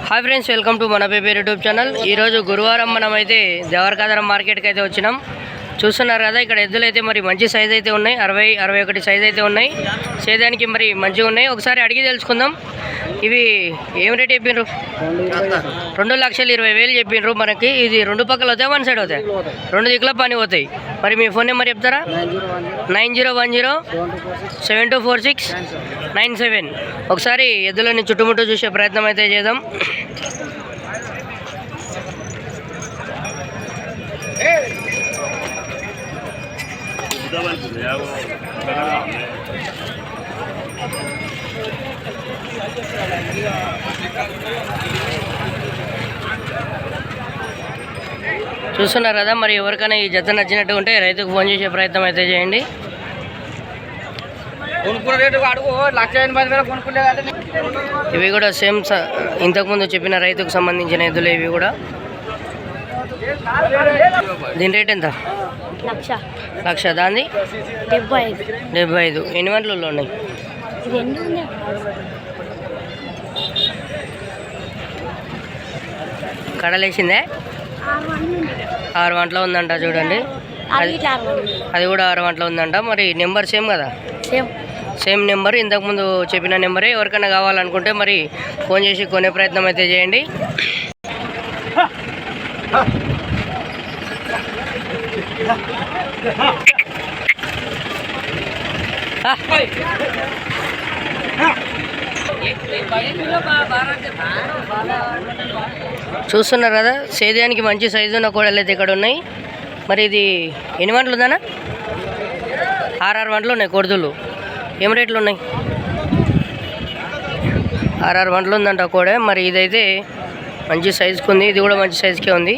Hi friends welcome to मन paper YouTube channel गुरुवार मनमैते देवरकादरम market की वच्चिनाम చూస్తున్నారు కదా ఇక్కడ ఎద్దులు అయితే మరి మంచి సైజ్ అయితే ఉన్నాయి 60 61 సైజ్ అయితే ఉన్నాయి సేదానికి మరి మంచిగా ఉన్నాయి ఒకసారి అడిగి తెలుసుకుందాం ఇవి ఏం రేట్ చెప్పినరు 2,20,000 చెప్పినరు మనకి ఇది రెండు పక్కల అవుతాయి వన్ సైడ్ అవుతాయి రెండు దిక్కుల పని అవుతాయి మరి మీ ఫోన్ నెంబర్ చెప్తారా 9010724697 ఒకసారి ఎద్దులని చుట్టుముట్టు చూసే ప్రయత్నం అయితే చేద్దాం చూస్తున్నారు కదా మరి ఎవరికైనా ఈ జత నచ్చినట్టు ఉంటే రైతుకు ఫోన్ చేసే ప్రయత్నం అయితే చేయండి ఇవి కూడా సేమ్ ఇంతకుముందు చెప్పిన రైతుకు సంబంధించిన ఎద్దులు ఇవి కూడా దీని రేట్ ఎంత లక్ష దాన్ని 75 ఎన్ని వంటలు ఉన్నాయి కడలేసిందే 6 వంటలో ఉందంట చూడండి అది కూడా 6 వంటలో ఉందంట మరి నెంబర్ సేమ్ కదా సేమ్ నెంబర్ ఇంతకుముందు చెప్పిన నెంబరే ఎవరికైనా కావాలనుకుంటే మరి ఫోన్ చేసి కొనే ప్రయత్నం అయితే చేయండి చూస్తున్నారు కదా సేద్యానికి మంచి సైజు ఉన్న కోడలు అయితే ఇక్కడ ఉన్నాయి మరి ఇది ఎన్ని వంటలు ఉందన్నా 6 వంటలు ఉన్నాయి కొడుతులు ఏం రేట్లు ఉన్నాయి 6 వంటలు ఉందంట కోడే మరి ఇదైతే మంచి సైజుకి ఉంది ఇది కూడా మంచి సైజుకే ఉంది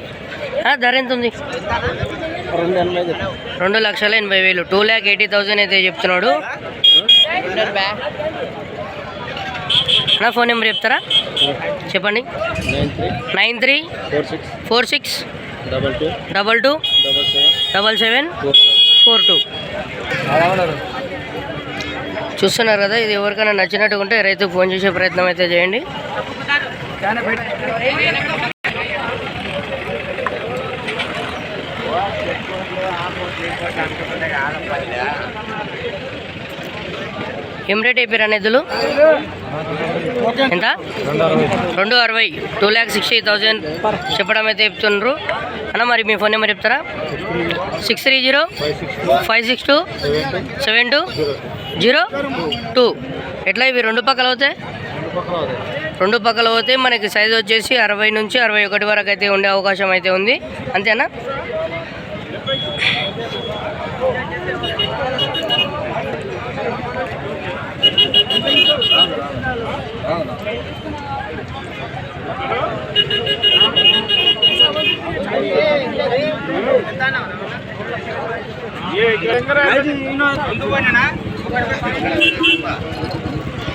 ధర ఎంత ఉంది 2,80,000 2,80,000 అయితే చెప్తున్నాడు నా ఫోన్ నెంబర్ చెప్తారా చెప్పండి 9346227742 చూస్తున్నారు కదా ఇది ఎవరికైనా నచ్చినట్టు ఉంటే రైతుకు ఫోన్ చేసే ప్రయత్నం అయితే చేయండి ఏం రేట్ అయిపోయారు ఎద్దులు ఎంత 260 2,60,000 చెప్పడం అయితే చెప్తున్నారు అన్న మరి మీ ఫోన్ నెంబర్ చెప్తారా 6305627202 ఎట్లా ఇవి రెండు పక్కల అవుతాయి మనకి సైజు వచ్చేసి 60 నుంచి 61 వరకు అయితే ఉండే అవకాశం అయితే ఉంది అంతేనా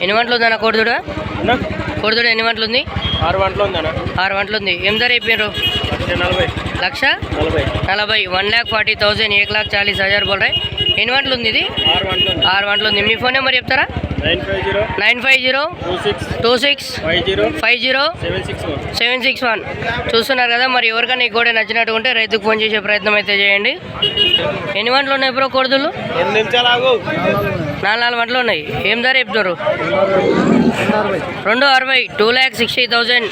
ఎన్ని వంటలు ఉందన్న కోడిదూడ ఎన్ని వంటలు ఉంది 6 వంటలు ఉందన్న 6 వంటలు ఉంది ఏం ధర అయిపోయారు 1,40,000 1,40,000 1,40,000 बोल रहे ఎన్ని వంటలు ఉంది ఇది 6 వంటలు ఉంది మీ ఫోన్ నెంబర్ చెప్తారా 9502650761 చూస్తున్నారు కదా మరి ఎవరికైనా ఈ కోడి నచ్చినట్టు ఉంటే రైతుకు ఫోన్ చేసే ప్రయత్నం అయితే చేయండి ఎన్ని వంటలు ఉన్నాయి బ్రో కోడిదూలు 4 వంటలు ఉన్నాయి ఏం ధర చెప్తున్నారు 260 2,60,000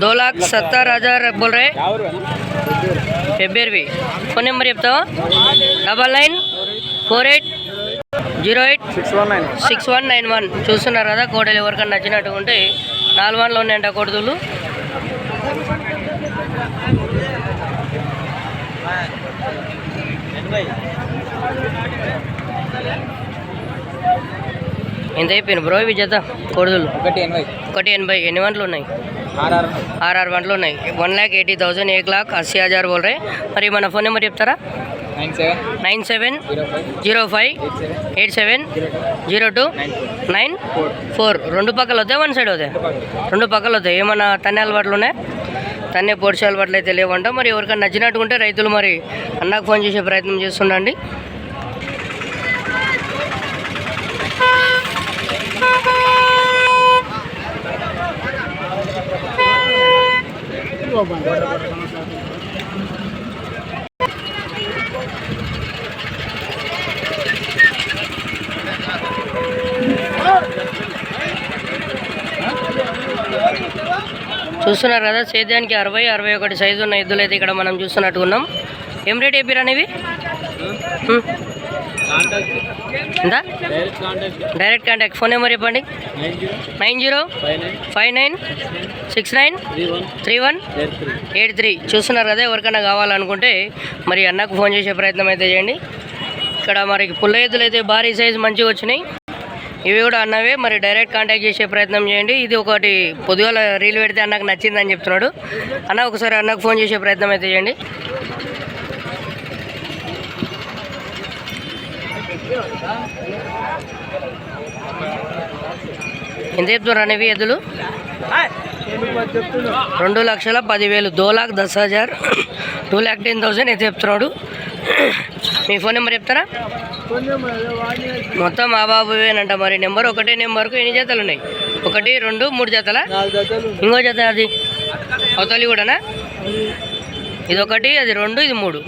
2,70,000 बोल रहे फेब्रवरी फोन नंबर చెప్తావా 9948086191 చూస్తున్నారు కదా కోడలు ఎవరికైనా నచ్చినట్టు ఉంటే 4 వంటలు ఉన్నాయంట కోడుతులు ఎంత అయిపోయింది బ్రో ఇవి జత కోడుతులు 180 ఎన్ని వంటలు ఉన్నాయి 6 వంటలు ఉన్నాయి 1,80,000 1,80,000 बोल रहे మరి మన ఫోన్ నెంబర్ చెప్తారా 9705870294 రెండు పక్కలు అవుతాయి వన్ సైడ్ అవుతాయి రెండు పక్కలు అవుతాయి ఏమన్నా తన్నే అలవాట్లు ఉన్నాయి తన్నే పొడిచే అలవాట్లు అయితే లేవంట మరి ఎవరికైనా నచ్చినట్టు ఉంటే రైతులు మరి అన్నకు ఫోన్ చేసే ప్రయత్నం చేస్తుండండి చూస్తున్నారు కదా, సేద్యానికి 60-61 సైజు ఉన్న ఎద్దులు అయితే ఇక్కడ మనం చూస్తున్నట్టుకున్నాం. ఏం రేట్ చెప్పారు అనేవి? ఎంత? Direct contact. ఫోన్ నెంబర్ చెప్పండి. 9059693183. చూస్తున్నారు కదా, ఎవరికైనా కావాలనుకుంటే మరి అన్నకు ఫోన్ చేసే ప్రయత్నం అయితే చేయండి. ఇక్కడ మరి పుల్ల ఎద్దులు అయితే భారీ సైజు మంచిగా వచ్చినాయి. ఇవి కూడా అన్నవే, మరి డైరెక్ట్ కాంటాక్ట్ చేసే ప్రయత్నం చేయండి. ఇది ఒకటి పొద్దుగాల రీల్ పెడితే అన్నకు నచ్చిందని చెప్తున్నాడు. అన్న ఒకసారి అన్నకు ఫోన్ చేసే ప్రయత్నం అయితే చేయండి. ఎంత చెప్తున్నారు అనేవి ఎద్దులు? 2,10,000, 2,10,000, 2,10,000 అయితే చెప్తున్నాడు. మీ ఫోన్ నెంబర్ చెప్తారా? మొత్తం మా బాబువేనంట. మరి నెంబర్ ఒకటే నెంబర్కు ఎన్ని జతలు ఉన్నాయి? 1, 2, 3 జతలా? ఇంకో జత అది అవతలి కూడానా? ఇది 1, అది 2, ఇది 3.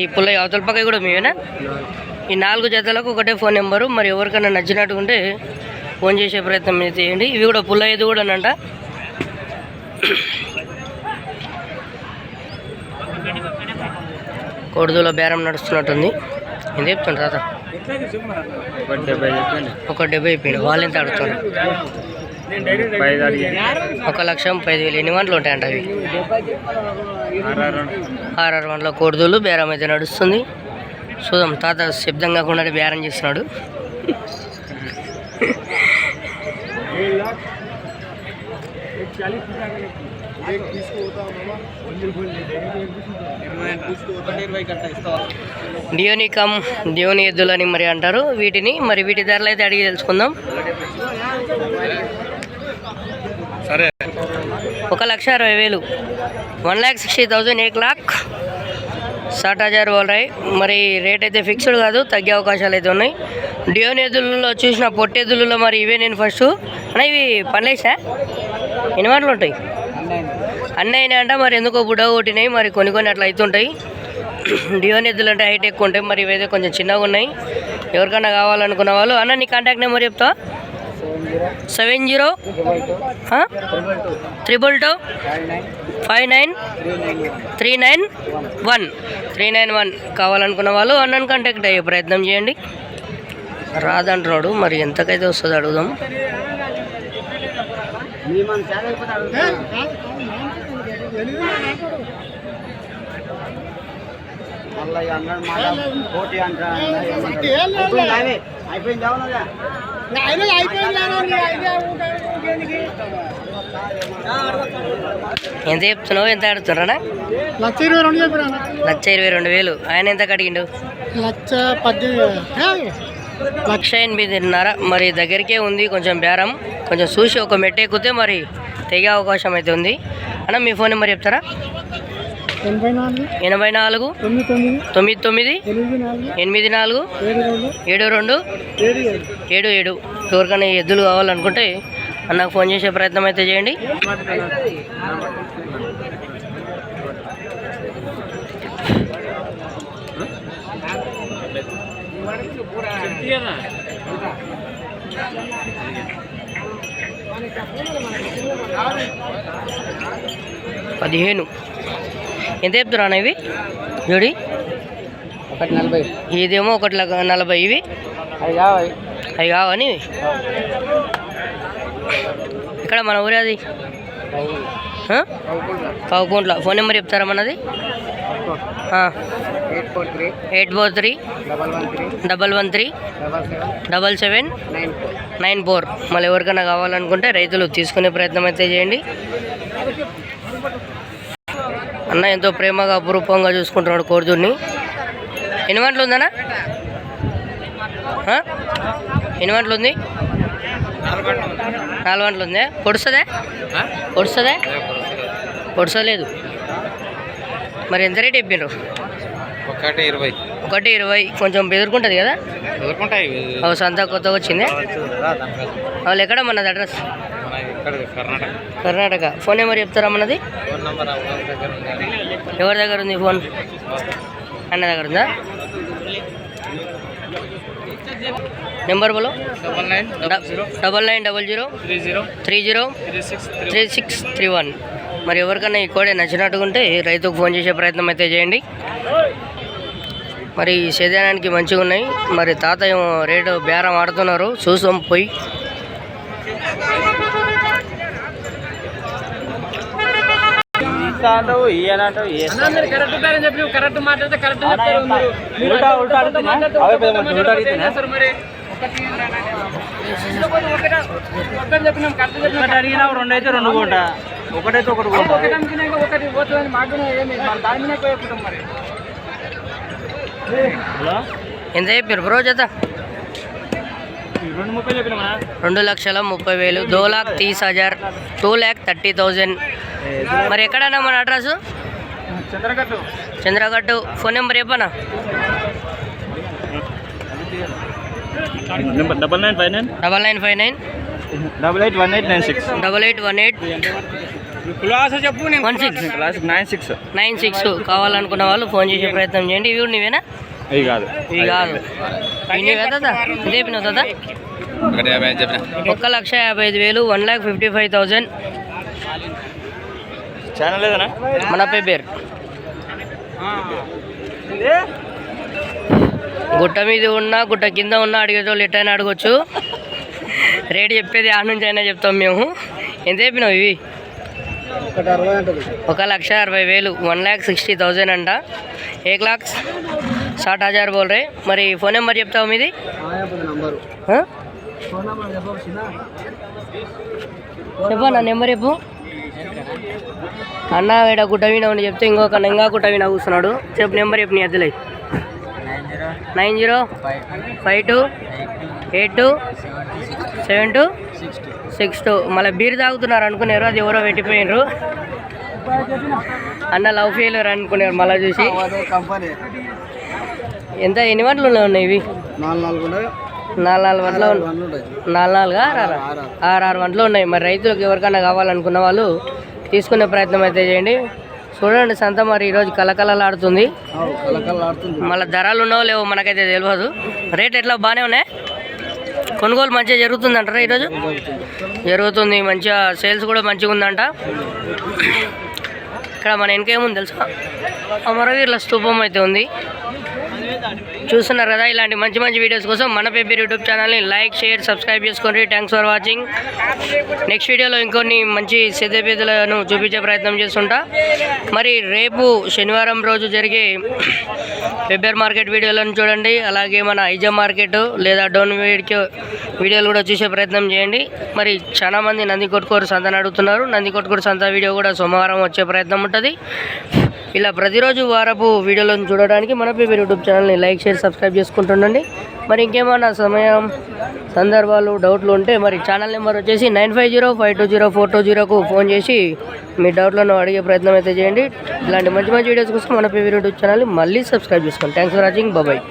ఈ పుల్ల అవతల పక్క కూడా మీవేనా? ఈ 4 జతలకు ఒకటే ఫోన్ నెంబరు. మరి ఎవరికైనా నచ్చినట్టుకుంటే ఫోన్ చేసే ప్రయత్నం చేయండి. ఇవి కూడా పుల్ల ఎద్దు కూడా అనంట. కోడుదూల బేరం నడుస్తున్నట్టుంది. ఏం చెప్తాను తాత? 1,70 అయిపోయింది. వాళ్ళు ఎంత అడుగుతారు? 1,05,000. ఎన్ని వంటలు ఉంటాయంట అవి? 6 వంటల కోడుదూలు బేరం అయితే నడుస్తుంది. చూద్దాం. తాత శబ్దం కాకుండా బేరం చేస్తున్నాడు. డియోని ఎద్దులని మరి అంటారు వీటిని. మరి వీటి ధరలు అయితే అడిగి తెలుసుకుందాం. సరే, 1,60,000, 1,60,000, 1,60,000 బోల్ రాయి. మరి రేట్ అయితే ఫిక్స్డ్ కాదు, తగ్గే అవకాశాలు అయితే ఉన్నాయి. డియోని ఎద్దులలో చూసిన పొట్టెద్దులలో మరి ఇవే నేను ఫస్ట్ అన్న. ఇవి పనిలేసా? ఎన్ని మాటలు ఉంటాయి? అన్నీ అయినా అంట. మరి ఎందుకో బుడ్డ కొట్టినాయి. మరి కొన్ని అట్లా అవుతుంటాయి. డియోని ఎద్దులు అంటే హైట్ ఎక్కువ ఉంటాయి. మరి ఇవైతే కొంచెం చిన్నగా ఉన్నాయి. ఎవరికైనా కావాలనుకున్న వాళ్ళు అన్న నీ కాంటాక్ట్ నెంబర్ చెప్తా. 7032529391 కావాలనుకున్న వాళ్ళు అన్నను కాంటాక్ట్ అయ్యే ప్రయత్నం చేయండి. రాదంటున్నాడు. మరి ఎంతకైతే వస్తుందో అడుగుదాం. ఎంత చెప్తున్నావు? ఎంత అడుగుతున్నారా? 1,22,000. ఆయన ఎంత అడిగిండు? 1,08,500. మరి దగ్గరికే ఉంది కొంచెం బేరం. కొంచెం చూసి ఒక మెట్టు ఎక్కితే మరి తెగే అవకాశం అయితే ఉంది. అన్న మీ ఫోన్ నెంబర్ చెప్తారా? 84 99 84 72 77. ఎవరికైనా ఎద్దులు కావాలనుకుంటే అన్నకు ఫోన్ చేసే ప్రయత్నం అయితే చేయండి. $15. ఎంత చెప్తున్నా ఇవి జోడి? 1,40. ఇదేమో 1,40. ఇవి అవి కావని. ఇక్కడ మన ఊరే అది కావుకుంట్ల. ఫోన్ నెంబర్ చెప్తారా మనది? 843-113-7794. మళ్ళీ ఎవరికైనా కావాలనుకుంటే రైతులు తీసుకునే ప్రయత్నం అయితే చేయండి. అన్న ఎంతో ప్రేమగా అపురూపంగా చూసుకుంటున్నాడు కోడిదూడిని. ఎన్ని గంటలు ఉందన్నా? ఎన్ని గంటలు ఉంది? 4 గంటలు ఉందే. పొడుస్తుందే? పొడుసలేదు. మరి ఎంత రేట్ చెప్పిండ్రు? 1,20. కొంచెం బెదురుకుంటుంది కదా? సంత కొత్తగా వచ్చింది. వాళ్ళు ఎక్కడ మనది అడ్రస్? కర్ణాటక. ఫోన్ నెంబర్ చెప్తారా మనది? ఎవరి దగ్గర ఉంది ఫోన్? అన్న దగ్గర ఉందా? నెంబర్ బోలో. 9900303631. మరి ఎవరికన్నా ఈ కోడే నచ్చినట్టుగా ఉంటే రైతుకు ఫోన్ చేసే ప్రయత్నం అయితే చేయండి. మరి సేద్యానికి మంచిగా ఉన్నాయి. మరి తాత ఏమో రేటు బేరం ఆడుతున్నారు, చూసాం పోయి. అడిగినా రెండైతే రెండు కోట, ఒకటైతే ఒకటి ఎంత చెప్పారు బ్రో జత? 2,30,000. 2,30,000, 2,30,000. మరి ఎక్కడన్నా మన అడ్రస్? చంద్రగట్టు. ఫోన్ నెంబర్ చెప్పనా? 9959 8896 కావాలనుకున్న వాళ్ళు ఫోన్ చేసే ప్రయత్నం చేయండి. ఇవి నీవేనా? ఇవి కాదు. ఇదే పినవు తాత. 1,55,000, 1,55,000. మన పేరు గుట్ట మీద ఉన్నా గుట్ట కింద ఉన్నా అడిగేటోళ్ళు ఎట్టయినా అడగొచ్చు. రేటు చెప్పేది ఆ నుంచి అయినా చెప్తాం మేము. ఎంత చెప్పినావు ఇవి? 1,60,000, 1,60,000 అంట. 1,60,000 బోల్ రే. మరి ఫోన్ నెంబర్ చెప్తావు మీది? చెప్పా నెంబర్ చెప్పు అన్న. ఇక్కడ గుట్ట మీద ఉండి చెప్తే ఇంకొక ఇంకా గుట్ట మీద కూర్చున్నాడు. చెప్పు నెంబర్ చెప్పు నీ అద్దెలే. 9052827262. మళ్ళీ బీర్ తాగుతున్నారు అనుకున్నారు, అది ఎవరో పెట్టిపోయినారు. అన్న లవ్ ఫెయిల్యూర్ అనుకున్నారు మళ్ళీ చూసి. ఎంత ఎన్ని వంటలు ఉన్నాయి ఇవి? 4 వంటలు. 4 6 వంటలు ఉన్నాయి. మరి రైతులకు ఎవరికైనా కావాలనుకున్న వాళ్ళు తీసుకునే ప్రయత్నం అయితే చేయండి. చూడండి సంత మరి ఈరోజు కలకలలాడుతుంది. మళ్ళీ ధరలు ఉన్నావో లేవో మనకైతే తెలియదు. రేట్ ఎట్లా బాగానే ఉన్నాయి? కొనుగోలు మంచిగా జరుగుతుంది అంటారా ఈరోజు? జరుగుతుంది మంచిగా. సేల్స్ కూడా మంచిగా ఉందంట. ఇక్కడ మన వెనకేముంది తెలుసా? అమరవీరుల స్తూపం అయితే ఉంది. చూస్తున్నారు కదా. ఇలాంటి మంచి మంచి వీడియోస్ కోసం మన పేపర్ యూట్యూబ్ ఛానల్ని లైక్, షేర్, సబ్స్క్రైబ్ చేసుకోండి. Thanks for watching. నెక్స్ట్ వీడియోలో ఇంకొన్ని మంచి సేద్యపేదలను చూపించే ప్రయత్నం చేస్తుంటా. మరి రేపు శనివారం రోజు జరిగే పేపర్ మార్కెట్ వీడియోలను చూడండి. అలాగే మన ఐజా మార్కెట్ లేదా డోన్ వీడియోలు కూడా చూసే ప్రయత్నం చేయండి. మరి చాలామంది నందికొట్కూరు సంతని అడుగుతున్నారు. నందికొట్కూరు సంత వీడియో కూడా సోమవారం వచ్చే ప్రయత్నం ఉంటుంది. ఇలా ప్రతిరోజు వారపు వీడియోలను చూడడానికి మన పేపర్ యూట్యూబ్ ఛానల్ని లైక్, షేర్, సబ్స్క్రైబ్ చేసుకుంటుండండి. మరి ఇంకేమైనా సమయం, సందర్భాలు, డౌట్లు ఉంటే మరి ఛానల్ నెంబర్ వచ్చేసి 9505204220కు ఫోన్ చేసి మీ డౌట్లను అడిగే ప్రయత్నం అయితే చేయండి. ఇలాంటి మంచి మంచి వీడియోస్ కోసం మన పేపర్ యూట్యూబ్ ఛానల్ని మళ్ళీ సబ్స్క్రైబ్ చేసుకోండి. Thanks for watching. బాయ్.